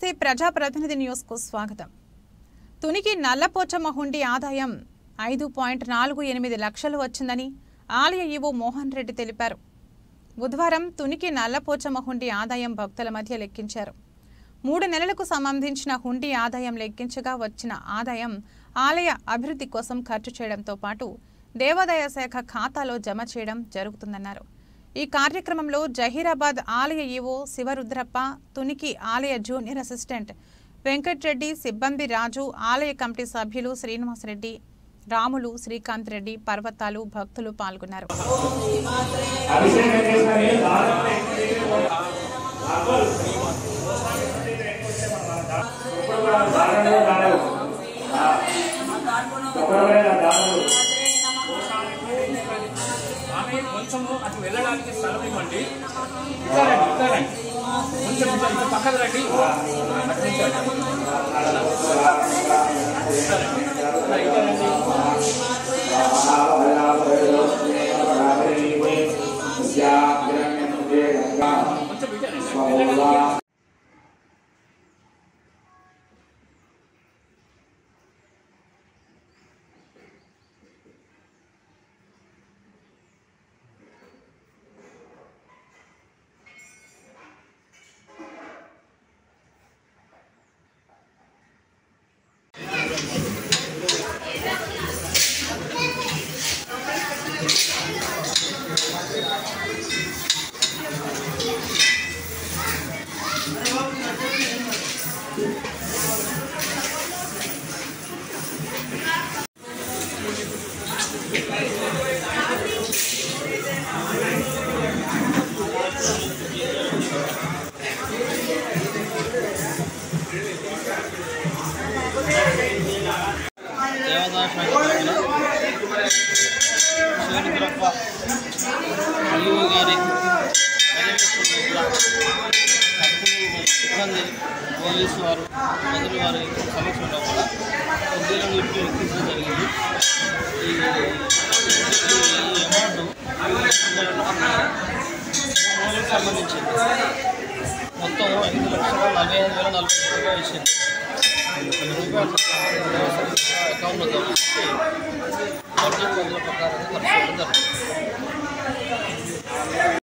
నమస్తే ప్రజాప్రతినిధి న్యూస్ కు స్వాగతం. తునికి నల్లపోచమ్మ హుండీ ఆదాయం 5.48 లక్షలు వచ్చిందని ఆలయ ఈవో మోహన్ రెడ్డి తెలిపారు. బుధవారం తునికి నల్లపోచమ్మ హుండీ ఆదాయం భక్తుల మధ్య లెక్కించారు. 3 నెలలకు సంబంధించిన హుండీ ఆదాయం లెక్కించగా వచ్చిన ఆదాయం ఆలయ అభివృద్ధి కోసం ఖర్చు చేయడంతో పాటు దేవాదాయ శాఖ ఖాతాలో జమ చేయడం జరుగుతుందన్నారు. ఈ కార్యక్రమంలో జహీరాబాద్ ఆలయ ఈవో శివరుద్రప్ప, తునికి ఆలయ జూనియర్ అసిస్టెంట్ వెంకట్రెడ్డి, సిబ్బంది రాజు, ఆలయ కమిటీ సభ్యులు శ్రీనివాసరెడ్డి, రాములు, శ్రీకాంత్ రెడ్డి, పర్వతాలు, భక్తులు పాల్గొన్నారు. కొంచెము అటు వెళ్ళడానికి స్థలం ఇవ్వండి. కొంచెం పక్కకు రండి. కొంచెం శివరుద్రప్ప ఈవో గారి పర్యవేక్షణలో సిబ్బంది, పోలీసు వారు, మంత్రి వారి సమక్షంలో కూడా ఉద్యోగులను లెక్కించడం జరిగింది. ఈ అమౌంట్ సంబంధించింది. మొత్తం 5,45,040 ఇచ్చింది. అకౌంట్లో జమ చేసి బడ్జెట్ ప్రకారంగా ఖర్చు చేయడం జరుగుతుంది.